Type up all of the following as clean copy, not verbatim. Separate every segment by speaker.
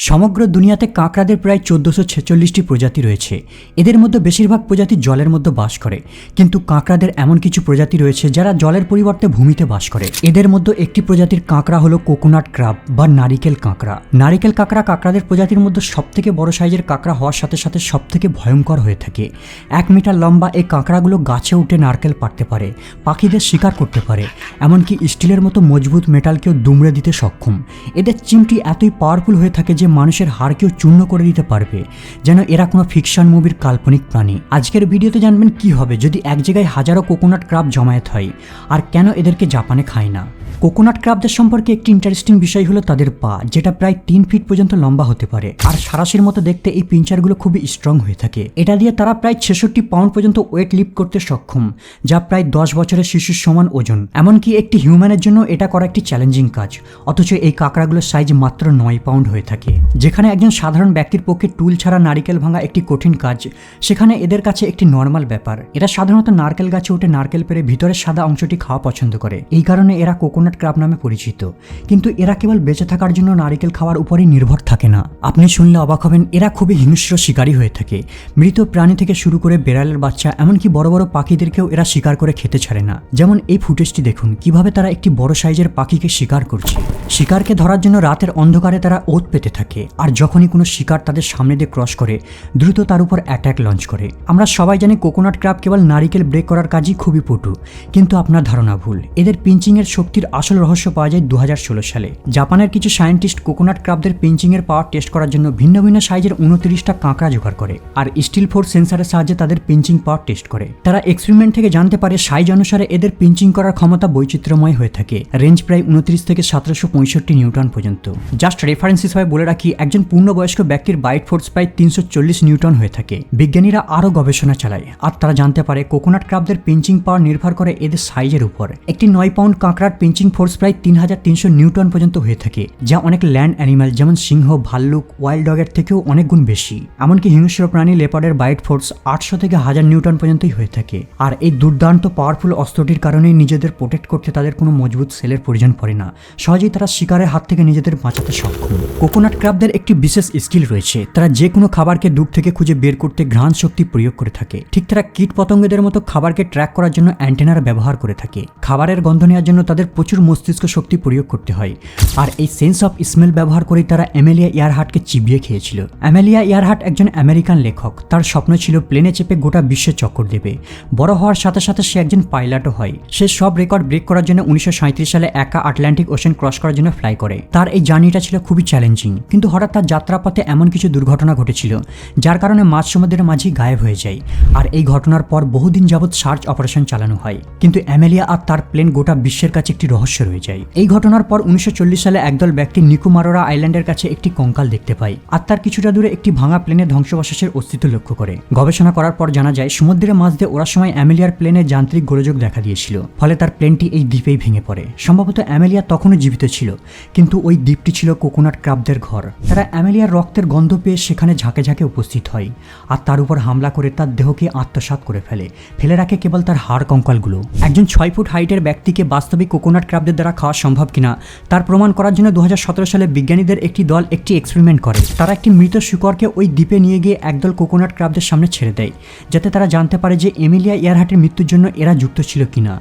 Speaker 1: সমগ্র দুনিয়াতে কাঁকড়াদের প্রায় 1446টি প্রজাতি রয়েছে। এদের মধ্যে বেশিরভাগ প্রজাতি জলের মধ্যে বাস করে, কিন্তু কাঁকড়াদের এমন কিছু প্রজাতি রয়েছে যারা জলের পরিবর্তে ভূমিতে বাস করে। এদের মধ্যে একটি প্রজাতির কাঁকড়া হলো কোকোনাট ক্রাব বা নারিকেল কাঁকড়া। নারিকেল কাঁকড়া কাঁকড়াদের প্রজাতির মধ্যে সবথেকে বড় সাইজের কাঁকড়া হওয়ার সাথে সাথে সবথেকে ভয়ঙ্কর হয়ে থাকে। 1 মিটার লম্বা এই কাঁকড়াগুলো গাছে উঠে নারকেল পাড়তে পারে, পাখিদের শিকার করতে পারে, এমনকি স্টিলের মতো মজবুত মেটালকেও দুমড়ে দিতে সক্ষম। এদের চিমটি এতই পাওয়ারফুল হয়ে থাকে যে মানুষের হাড়কেও চূর্ণ করে দিতে পারবে, যেন এরা কোনো ফিকশন মুভির কাল্পনিক প্রাণী। আজকের ভিডিওতে জানবেন কি হবে যদি এক জায়গায় হাজারো কোকোনাট ক্রাব জমায়েত হয়, আর কেন এদেরকে জাপানে খায় না। কোকোনাট ক্রাবদের সম্পর্কে একটি ইন্টারেস্টিং বিষয় হলো তাদের পা, যেটা প্রায় 3 ফিট পর্যন্ত লম্বা হতে পারে, আর সারাশির মতো দেখতে এই পিঞ্চারগুলো খুবই স্ট্রং হয়ে থাকে। এটা দিয়ে তারা প্রায় 66 পাউন্ড পর্যন্ত ওয়েট লিফট করতে সক্ষম, যা প্রায় 10 বছরের শিশুর সমান ওজন। এমনকি একটি হিউম্যানের জন্য এটা করা একটি চ্যালেঞ্জিং কাজ, অথচ এই কাঁকড়াগুলোর সাইজ মাত্র 9 পাউন্ড হয়ে থাকে। যেখানে একজন সাধারণ ব্যক্তির পক্ষে টুল ছাড়া নারকেল ভাঙা একটি কঠিন কাজ, সেখানে এদের কাছে একটি নর্মাল ব্যাপার। এরা সাধারণত নারকেল গাছে উঠে নারকেল পেরে ভিতরের সাদা অংশটি খাওয়া পছন্দ করে, এই কারণে এরা কোকোনাট ক্রাব নামে পরিচিত। কিন্তু এরা কেবল বেঁচে থাকার জন্য নারকেল খাওয়ার উপরেই নির্ভর থাকে না। আপনি শুনলে অবাক হবেন, এরা খুবই হিংস্র শিকারী হয়ে থাকে। মৃত প্রাণী থেকে শুরু করে বেড়ালের বাচ্চা, এমনকি বড় বড় পাখিদেরকেও এরা শিকার করে খেতে ছাড়ে না। যেমন এই ফুটেজটি দেখুন, কিভাবে তারা একটি বড় সাইজের পাখিকে শিকার করছে। শিকারকে ধরার জন্য রাতের অন্ধকারে তারা ওত পেতে থাকে, আর যখনই কোনো শিকার তাদের সামনে দিয়ে ক্রস করে, দ্রুত তার উপর অ্যাটাক লঞ্চ করে। আমরা সবাই জানি কোকোনাট ক্রাব কেবল নারিকেল ব্রেক করার কাজই খুবই পটু, কিন্তু আপনার ধারণা ভুল। এদের পিঞ্চিং এর শক্তির আসল রহস্য পাওয়া যায় 2016 সালে। জাপানের কিছু সায়েন্টিস্ট কোকোনাট ক্রাবদের পিঞ্চিং এর পাওয়ার টেস্ট করার জন্য ভিন্ন ভিন্ন সাইজের 29টা কাঁকড়া জোগাড় করে, আর স্টিল ফোর্স সেন্সারের সাহায্যে তাদের পিঞ্চিং পাওয়ার টেস্ট করে। তারা এক্সপেরিমেন্ট থেকে জানতে পারে সাইজ অনুসারে এদের পিঞ্চিং করার ক্ষমতা বৈচিত্র্যময় হয়ে থাকে। রেঞ্জ প্রায় 29 থেকে 1765 নিউটন পর্যন্ত। জাস্ট রেফারেন্স হিসেবে বলে রাখি, একজন পূর্ণবয়স্ক ব্যক্তির বাইট ফোর্স প্রায় 340 নিউটন হয়ে থাকে। বিজ্ঞানীরা আরও গবেষণা চালায়, আর তারা জানতে পারে কোকোনাট ক্রাবদের পিঞ্চিং পাওয়ার নির্ভর করে এদের সাইজের উপর। একটি 9 পাউন্ড কাঁকড়ার পিঞ্চিং ফোর্স প্রায় 3300 নিউটন পর্যন্ত হয়ে থাকে, যা অনেক ল্যান্ড অ্যানিম্যাল যেমন সিংহ, ভাল্লুক, ওয়াইল্ড ডগের থেকেও অনেক গুণ বেশি। এমনকি হিংস্র প্রাণী লেপার্ডের বাইট ফোর্স 800 থেকে 1000 নিউটন পর্যন্তই হয়ে থাকে। আর এই দুর্দান্ত পাওয়ারফুল অস্ত্রটির কারণেই নিজেদের প্রোটেক্ট করতে তাদের কোনো মজবুত সেলের প্রয়োজন পড়ে না। সহজেই তারা শিকারের হাত থেকে নিজেদের বাঁচাতে সক্ষম। কোকোনাট ক্রাবদের একটি বিশেষ স্কিল রয়েছে, তারা যে কোনো খাবারকে দূর থেকে খুঁজে বের করতে ঘ্রাণ শক্তি প্রয়োগ করে থাকে। ঠিক তারা কীট পতঙ্গদের মতো খাবারকে ট্র্যাক করার জন্য অ্যান্টেনার ব্যবহার করে থাকে। খাবারের গন্ধ নেওয়ার জন্য তাদের প্রচুর মস্তিষ্ক শক্তি প্রয়োগ করতে হয়, আর এই সেন্স অফ স্মেল ব্যবহার করেই তারা অ্যামেলিয়া ইয়ারহার্টকে চিবিয়ে খেয়েছিল। অ্যামেলিয়া ইয়ারহার্ট একজন আমেরিকান লেখক। তার স্বপ্ন ছিল প্লেনে চেপে গোটা বিশ্বে চক্কর দেবে। বড় হওয়ার সাথে সাথে সে একজন পাইলটও হয়। সে সব রেকর্ড ব্রেক করার জন্য 1937 সালে একা আটলান্টিক ওশেন ক্রস করার জন্য ফ্লাই করে। তার এই জার্নিটা ছিল খুবই চ্যালেঞ্জিং, কিন্তু হঠাৎ তার যাত্রাপথে এমন কিছু দুর্ঘটনা ঘটেছিল যার কারণে মাঝ সমুদ্রের মাঝেই গায়েব হয়ে যায়। আর এই ঘটনার পর বহুদিন যাবৎ সার্চ অপারেশন চালানো হয়, কিন্তু অ্যামেলিয়া আর তার প্লেন গোটা বিশ্বের কাছে একটি রহস্য রয়ে যায়। এই ঘটনার পর 1940 সালে একদল ব্যক্তি নিকোমারোরা আইল্যান্ডের কাছে একটি কঙ্কাল দেখতে পায়, আর তার কিছুটা দূরে একটি ভাঙা প্লেনের ধ্বংসাবশেষের অস্তিত্ব লক্ষ্য করে। গবেষণা করার পর জানা যায় সমুদ্রের মাঝ দিয়ে ওরা সময় অ্যামেলিয়ার প্লেনে যান্ত্রিক গোলযোগ দেখা দিয়েছিল, ফলে তার প্লেনটি এই দ্বীপেই ভেঙে পড়ে। সম্ভবত অ্যামেলিয়া তখনও জীবিত ছিল, কিন্তু ওই দ্বীপটি ছিল কোকোনাট ক্রাবদের ঘর। তারা অ্যামেলিয়ার রক্তের গন্ধ পেয়ে সেখানে ঝাঁকে ঝাঁকে উপস্থিত হয়, আর তার উপর হামলা করে তার দেহকে আত্মসাৎ করে ফেলে রাখে কেবল তার হাড় কঙ্কালগুলো। একজন 6 ফুট হাইটের ব্যক্তিকে বাস্তবিক কোকোনাট ক্রাবদের দ্বারা খাওয়া সম্ভব কিনা তার প্রমাণ করার জন্য 2017 সালে বিজ্ঞানীদের একটি দল একটি এক্সপেরিমেন্ট করে। তারা একটি মৃত শুকরকে ওই দ্বীপে নিয়ে গিয়ে একদল কোকোনাট ক্রাবদের সামনে ছেড়ে দেয়, যাতে তারা জানতে পারে যে এমিলিয়া ইয়ারহার্টের মৃত্যুর জন্য এরা যুক্ত ছিল কিনা।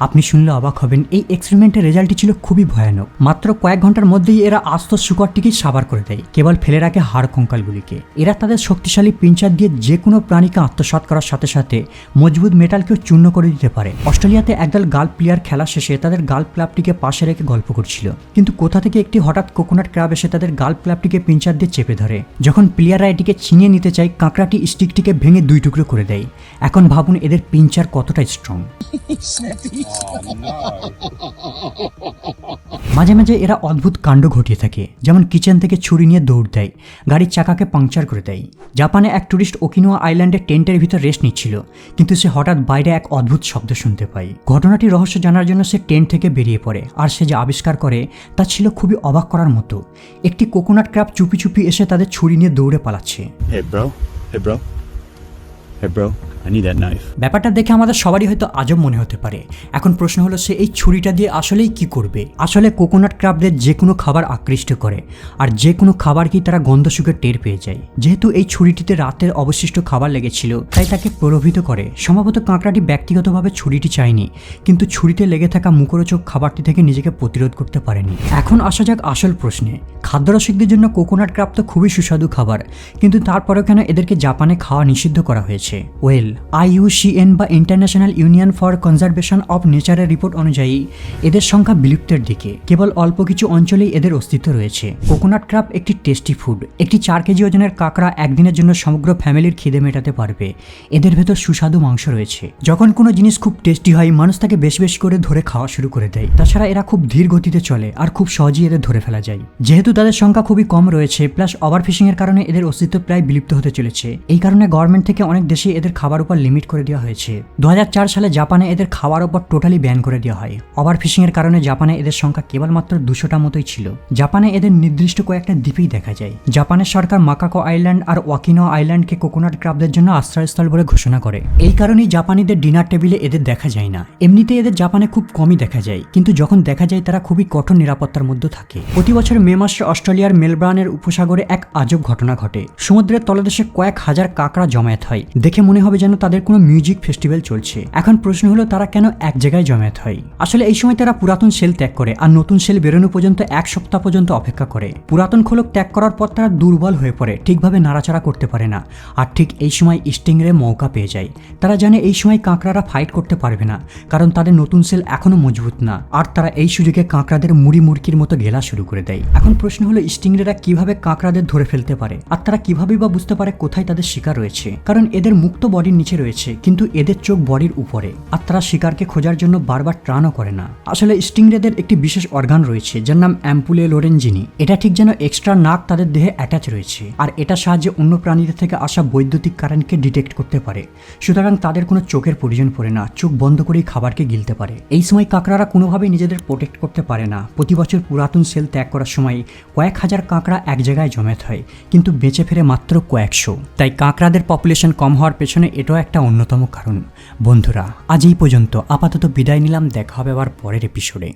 Speaker 1: আপনি শুনলে অবাক হবেন, এই এক্সপেরিমেন্টের রেজাল্টটি ছিল খুবই ভয়ানক। মাত্র কয়েক ঘন্টার মধ্যেই এরা আস্ত শুকরটিকে সাবার করে দেয়, কেবল ফেলে রাখে হাড় কঙ্কালগুলিকে। এরা তাদের শক্তিশালী পিঞ্চার দিয়ে যে কোনো প্রাণীকে আত্মসাৎ করার সাথে সাথে মজবুত মেটালকেও চূর্ণ করে দিতে পারে। অস্ট্রেলিয়াতে একদল গাল্ফ প্লেয়ার খেলা শেষে তাদের গাল্ফ ক্লাবটিকে পাশে রেখে গল্প করছিল, কিন্তু কোথা থেকে একটি হঠাৎ কোকোনাট ক্রাব এসে তাদের গাল্ফ ক্লাবটিকে পিঞ্চার দিয়ে চেপে ধরে। যখন প্লেয়াররা এটিকে ছিনিয়ে নিতে চায়, কাঁকড়াটি স্টিকটিকে ভেঙে 2 টুকরো করে দেয়। এখন ভাবুন এদের পিঞ্চার কতটা স্ট্রং। মাঝে মাঝে এরা অদ্ভুত কাণ্ড ঘটিয়ে থাকে, যেমন কিচেন থেকে ছুরি নিয়ে দৌড় দেয়, গাড়ির চাকাকে পাংচার করে দেয়। জাপানে এক টুরিস্ট ওকিনাওয়া আইল্যান্ডে টেন্টের ভিতর রেস্ট নিচ্ছিল, কিন্তু সে হঠাৎ বাইরে এক অদ্ভুত শব্দ শুনতে পায়। ঘটনাটির রহস্য জানার জন্য সে টেন্ট থেকে বেরিয়ে পড়ে, আর সে যে আবিষ্কার করে তা ছিল খুবই অবাক করার মতো। একটি কোকোনাট ক্রাব চুপি চুপি এসে তাদের ছুরি নিয়ে দৌড়ে পালাচ্ছে।
Speaker 2: Hey bro. Hey bro, I need that knife.
Speaker 1: ব্যাপারটা দেখে আমাদের সবারই হয়তো আজব মনে হতে পারে। এখন প্রশ্ন হলো সে এই ছুরিটা দিয়ে আসলেই কি করবে? আসলে কোকোনাট ক্র্যাবদের যে কোনো খাবার আকৃষ্ট করে, আর যে কোনো খাবারকেই তারা গন্ধ শুকে টের পেয়ে যায়। যেহেতু এই ছুরিটিতে রাতের অবশিষ্ট খাবার লেগেছিল, তাই তাকে প্রলোভিত করে। সম্ভবত কাঁকড়াটি ব্যক্তিগতভাবে ছুরিটি চায়নি, কিন্তু ছুরিতে লেগে থাকা মুখরোচক খাবারটি থেকে নিজেকে প্রতিরোধ করতে পারেনি। এখন আসা যাক আসল প্রশ্নে। খাদ্যরসিকদের জন্য কোকোনাট ক্র্যাব তো খুবই সুস্বাদু খাবার, কিন্তু তারপরেও কেন এদেরকে জাপানে খাওয়া নিষিদ্ধ করা হয়েছে? ওয়েল, IUCN বা international union for conservation of নেচারের রিপোর্ট অনুযায়ী এদের সংখ্যা বিলুপ্তের দিকে। কেবল অল্প কিছু অঞ্চলেই এদের অস্তিত্ব রয়েছে। কোকোনাট ক্র্যাব একটি টেস্টি ফুড। একটি 4 কেজি ওজনের কাঁকড়া একদিনের জন্য সমগ্র ফ্যামিলির খিদে মেটাতে পারবে। এদের ভেতর সুস্বাদু মাংস রয়েছে। যখন কোনো জিনিস খুব টেস্টি হয়, মানুষ তাকে বেশি বেশি করে ধরে খাওয়া শুরু করে দেয়। তাছাড়া এরা খুব ধীর গতিতে চলে আর খুব সহজেই এদের ধরে ফেলা যায়। যেহেতু তাদের সংখ্যা খুবই কম রয়েছে, প্লাস ওভারফিশিং এর কারণে এদের অস্তিত্ব প্রায় বিলুপ্ত হতে চলেছে। এই কারণে গভর্নমেন্ট থেকে অনেক দেশে এদের খাবার উপর লিমিট করে দেওয়া হয়েছে। 2004 সালে জাপানে এদের খাওয়ার উপর টোটালি ব্যান করে দেওয়া হয়। ওভারফিশিং এর কারণে জাপানে এদের সংখ্যা কেবলমাত্র 200টা মতোই ছিল। জাপানে এদের নির্দিষ্ট কয়েকটা দ্বীপেই দেখা যায়। জাপানের সরকার মাকাকো আইল্যান্ড আর ওয়াকিনাওয়া আইল্যান্ডকে কোকোনাট ক্র্যাবদের জন্য আশ্রয়স্থল বলে ঘোষণা করে। এই কারণেই জাপানিদের ডিনার টেবিলে এদের দেখা যায় না। এমনিতে এদের জাপানে খুব কমই দেখা যায়, কিন্তু যখন দেখা যায় তারা খুবই কঠোর নিরাপত্তার মধ্যে থাকে। প্রতি বছর মে মাসে অস্ট্রেলিয়ার মেলবোর্নের উপসাগরে এক আজব ঘটনা ঘটে। সমুদ্রের তলদেশে কয়েক হাজার কাঁকড়া জমায়েত হয়। দেখে মনে হবে যেন তাদের কোনো মিউজিক ফেস্টিভ্যাল চলছে। এখন প্রশ্ন হলো তারা কেন এক জায়গায় জমায়েত হয়? আসলে এই সময় তারা পুরাতন সেল ত্যাগ করে আর নতুন সেল বেরোনো পর্যন্ত 1 সপ্তাহ পর্যন্ত অপেক্ষা করে। পুরাতন খোলক ত্যাগ করার পর তারা দুর্বল হয়ে পড়ে, ঠিকভাবে নাড়াচাড়া করতে পারে না। আর ঠিক এই সময় স্টিংরে মৌকা পেয়ে যায়। তারা জানে এই সময় কাঁকড়ারা ফাইট করতে পারবে না, কারণ তাদের নতুন সেল এখনো মজবুত না। আর তারা এই সুযোগে কাঁকড়াদের মুড়ি মুড়কির মতো গেলা শুরু করে দেয়। এখন প্রশ্ন হলো স্টিংরেরা কিভাবে কাঁকড়াদের ধরে ফেলতে পারে, আর তারা কিভাবেই বা বুঝতে পারে কোথায় তাদের শিকার রয়েছে? কারণ এদের মুখ তো বডির নিচে রয়েছে, কিন্তু এদের চোখ বডির উপরে, আর তারা শিকারকে খোঁজার জন্য বারবার ট্রানও করে না। আসলে স্টিংরেদের একটি বিশেষ অর্গান রয়েছে যার নাম অ্যাম্পুলে লোরেঞ্জিনি। এটা ঠিক যেন এক্সট্রা নাক তাদের দেহে অ্যাটাচ রয়েছে, আর এটা সাহায্যে অন্য প্রাণীদের থেকে আসা বৈদ্যুতিক কারেন্টকে ডিটেক্ট করতে পারে। সুতরাং তাদের কোনো চোখের প্রয়োজন পড়ে না, চোখ বন্ধ করেই খাবারকে গিলতে পারে। এই সময় কাঁকড়ারা কোনোভাবেই নিজেদের প্রোটেক্ট করতে পারে না। প্রতি বছর পুরাতন সেল ত্যাগ করার সময় কয়েক হাজার কাঁকড়া এক জায়গায় জমায়েত হয়, কিন্তু বেঁচে ফেরে মাত্র কয়েকশো। তাই কাঁকড়াদের পপুলেশন কম হওয়ার পেছনে এটাও একটা অন্যতম কারণ। বন্ধুরা, আজ এই পর্যন্ত। আপাতত বিদায় নিলাম, দেখা হবে আবার পরের এপিসোডে।